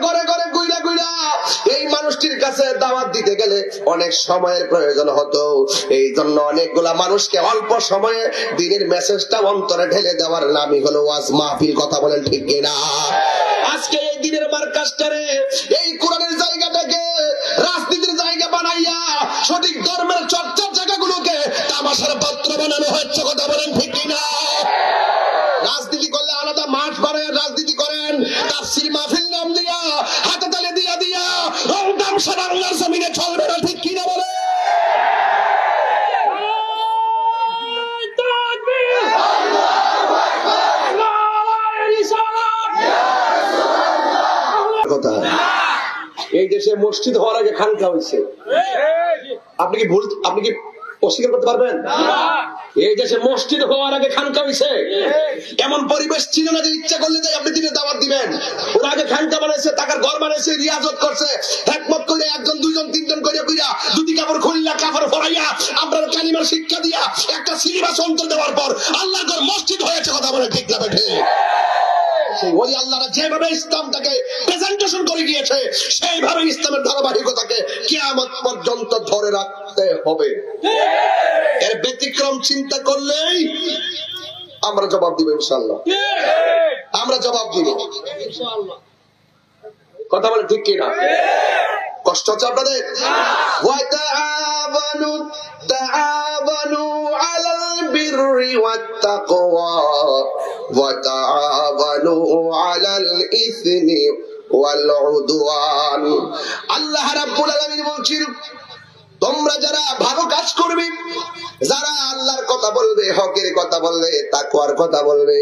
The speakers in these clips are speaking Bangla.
ঘরে ঘরে ঘুরা ঘুরা এই মানুষটির কাছে দাওয়াত দিতে গেলে অনেক সময়ের প্রয়োজন হতো। এই জন্য অনেকগুলা মানুষকে অল্প সময়ে দিনের মেসেজটা অন্তরে ঢেলে দেওয়ার নামই হলো ওয়াজ মাহফিল। কথা বলেন ঠিক কিনা? আজকে এই দিনের মার্কাজটারে, এই কোরআনের জায়গাটাকে রাজনীতির জায়গা বানাইয়া সঠিক ধর্মের চর্চার জায়গাগুলোকে তামাশার পাত্র বানানো হচ্ছে। কথা বলেন ঠিক কিনা? রাজনীতি করলে আলাদা মাঠ বানায় রাজনীতি করেন, তাফসীর মাহফিল নাম দিয়া হাতে তালে দিয়া দিয়া রং তামসা বাংলার জমিনে চলবে না। ঠিক কিনা বলে? কথা এই দেশে মসজিদ হওয়ার আগে খানকা হয়েছে। আপনি কি অস্বীকার করতে পারবেন? এই দেশে মসজিদ হওয়ার আগে খানকা হয়েছে। এমন পরিবেশ ছিল না যে ইচ্ছা করলে যে আপনি দিনে দাওয়াত দিবেন। ওরা আগে খানকা বানাইছে, টাকার ঘর বানাইছে, রিয়াজত করছে, একমত করে একজন দুইজন তিনজন করে কইরা দুটি কাপড় খুললা কাপড় পরাইয়া আপনার কালিমার শিক্ষা দিয়া একটা সিলেবাস অন্তর দেওয়ার পর আল্লাহর ঘর মসজিদ হয়েছে। কথা বলে ঠিক না বেঠে? সেই ওলি আল্লাহরা যেভাবে ইসলামটাকে প্রেজেন্টেশন করে গিয়েছে সেইভাবে ইসলামের ধারাবাহিকতাকে কিয়ামত পর্যন্ত ধরে রাখতে হবে। এর ব্যতিক্রম চিন্তা করলেই আমরা জবাব দিব ইনশাআল্লাহ। আমরা জবাব দিব ইনশাআল্লাহ। কথা বলে ঠিক কিনা? কষ্ট হচ্ছে আপনাদের? তাআবানু আলাল বিররি ওয়াত তাকওয়া ওয়া তাআবানু আলাল ইসমি ওয়াল উদওয়ান। আল্লাহ রাব্বুল আলামিন বলছেন, তোমরা যারা ভালো কাজ করবে, যারা আল্লাহর কথা বলবে, হকের কথা বলবে, তাকওয়ার কথা বলবে,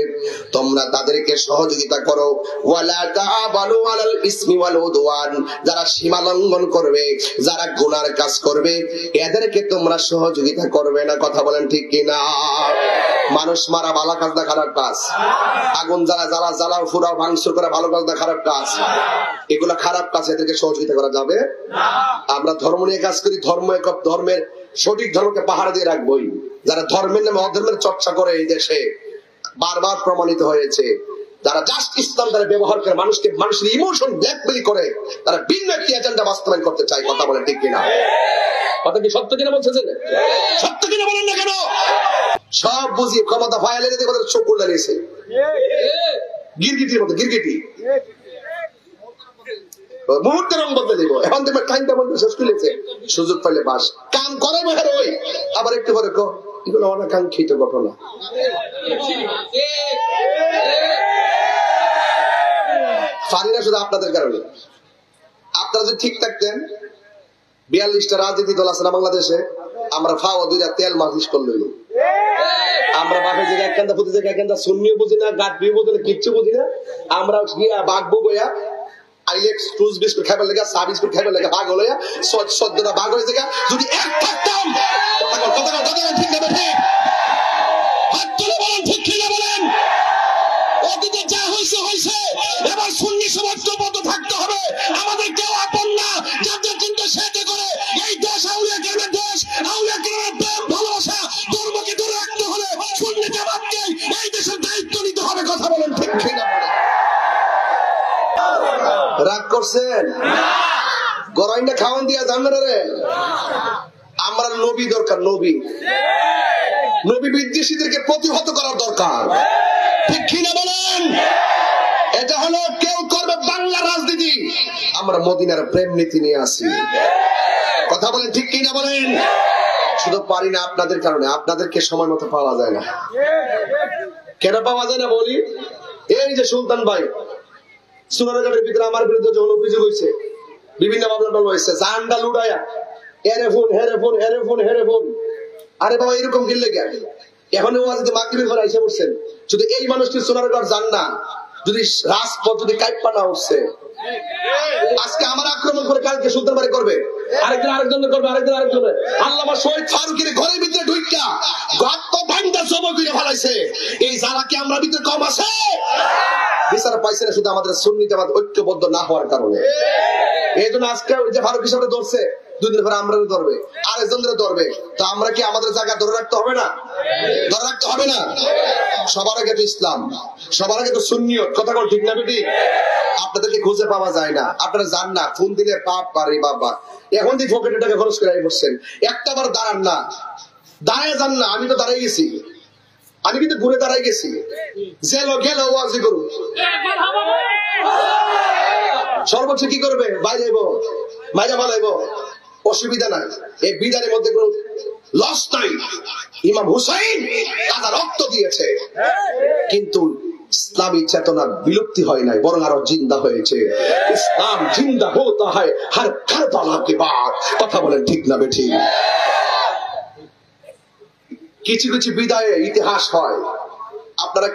তোমরা তাদেরকে সহযোগিতা করো। ওয়ালা তাআবানু আলাল ইসমি ওয়াল উদওয়ান। যারা সীমা লঙ্ঘন করবে, যারা গুনার কাজ করবে, এদেরকে তোমরা সহযোগিতা করবে না। কথা বলেন ঠিক কিনা? মানুষ মারা ভালো কাজ না খারাপ কাজ? আগুন জ্বালাও ফুরাও ভাঙচুর করা ভালো কাজ না খারাপ কাজ? এগুলো খারাপ কাজ, এদেরকে সহযোগিতা করা যাবে না। আমরা ধর্ম নিয়ে কাজ করি, ধর্মের সঠিক ধর্মকে পাহারা দিয়ে রাখবোই। যারা ধর্মের নামে অধর্মের চর্চা করে এই দেশে বারবার প্রমাণিত হয়েছে। যারা জাস্ট ইসলাম দ্বারা ব্যবহার করে মানুষের ইমোশন ব্ল্যাকমেইল করে, তারা ভিন্ন একটি এজেন্ডা বাস্তবায়ন করতে চায়। কথা বলেন ঠিক কিনা? কথা কি সত্য কিনা বলছেন? সত্য কিনা বলেন না কেন? সব বুঝি ক্ষমতা ফায়ালে দিতে আমাদের চোখ খুলে দিয়েছে গিরগিটির মতো। গিরগিটি মুহূর্তে রং বদলে দিব। এখন তোমার টাইমটা বলতে শেষ করেছে, সুযোগ পাইলে বাস কাম করে মেহের ওই আবার একটু পরে এগুলো অনাকাঙ্ক্ষিত ঘটনা। পারি না শুধু আপনাদের কারণে। আপনারা যদি ঠিক থাকতেন, 42টা রাজনীতি দল আছে না বাংলাদেশে, আমরা ফাওয়া দুইটা তেল মালিশ করলো। আমরা বাপের জায়গায় একখানটা প্রতি জায়গায় একখানটা সুন্নিও বুঝি না, গাঁটবিও বুঝি না, কিচ্ছু বুঝি না। আমরা বাঘবো বইয়া আইলেক্স টুজ বিস্কুট খাইবার লেগে, চা বিস্কুট খাইবার লেগে ভাগ হলো, 14টা ভাগ হয়ে যায়। যদি এক থাকতাম, ঠিক না ঠিক? হাত তুলে বলেন ঠিক কিনা বলেন? অতীতে যা হয়েছে হয়েছে, এবার সুন্নি সমাজবদ্ধ থাকতে হবে। আমাদের কেউ আপন না, যাদের চিন্তা সেটা করে এই দেশ আউলিয়া কেরামের দেশ, আউলিয়া কেরামের প্রেম ভালোবাসা ধর্মকে ধরে রাখতে হলে সুন্নি জামাতকে এই দেশের দায়িত্ব নিতে হবে। কথা বলেন ঠিক কিনা বলেন? রাগ করছেন? গরাইনা খাওয়ান দিয়া জানেন রে, আমরা নবী দরকার। নবী বিদ্বেষীদেরকে প্রতিহত করার দরকার। ঠিক কিনা বলেন? এটা হলো কেউ করবে বাংলা রাজনীতি, আমরা মদিনার প্রেম নীতি নিয়ে আসি। কথা বলেন ঠিক কিনা বলেন? শুধু পারি না আপনাদের কারণে, আপনাদেরকে সময় মতো পাওয়া যায় না। কেন পাওয়া যায় না বলি? এই যে সুলতান ভাই সুনারঘাটের ভিতরে আমার বিরুদ্ধে যখন অভিযোগ হয়েছে, বিভিন্ন মামলা হয়েছে, জানডা লুড়াইয়া হেরে ফোন। আরে বাবা এরকম কিনলে কেন? এখন মাগরিবের ঘরে এসে বসছেন, যদি এই মানুষটি সোনারঘাট যান না, যদি রাজপথ যদি কাইপা না উঠছে, আজকে আমার আক্রমণ করে কালকে সুলতান বাড়ি করবে, আরেকজন করবে। আল্লামা শহীদ ফারুকের ঘরের ভিতরে ঢুইকা গর্ত ভাঙা জবর করে ফেলাইছে। এই যারা কি আমরা ভিতরে কম আছে? বিচার পাইছে না শুধু আমাদের সুন্নি জামাত ঐক্যবদ্ধ না হওয়ার কারণে। এই জন্য আজকে ওই যে ফারুক হিসাবে ধরছে, দুদিন পরে আমরা ধরবে, আরেকজনদের ধরবে। তো আমরা কি আমাদের জায়গা ধরে রাখতে হবে না? ধরে রাখতে হবে না? সবার আগে তো ইসলাম, সবার আগে তো সুন্নিয়ত। কথা বল ঠিক না বেটি? আপনাদেরকে খুঁজে পাওয়া যায় না, আপনারা যান না, ফোন দিলে পাপ পারে বাবা। এখন দিয়ে পকেটে টাকা খরচ করে বসছেন, একটা বার দাঁড়ান না, দাঁড়ায় যান না। আমি তো দাঁড়াই গেছি, আমি কিন্তু ঘুরে দাঁড়াই গেছি। জেলো গেলো ওয়াজি করুন, সর্বোচ্চ কি করবে? বাইরেব, মাইরা বালাইব, অসুবিধা নাই। এই বিধানের মধ্যে কোন লস নাই। ইমাম হুসাইন তারা রক্ত দিয়েছে, কিন্তু ইসলামী চেতনা বিলুপ্তি হয় নাই, বরং আরো জিন্দা হয়েছে। ইসলাম জিন্দা হতে হয় হর কারবালা কে বাদ। কথা বলেন ঠিক না বেঠি? কিছু কিছু বিদায়ে ইতিহাস হয়। আপনারা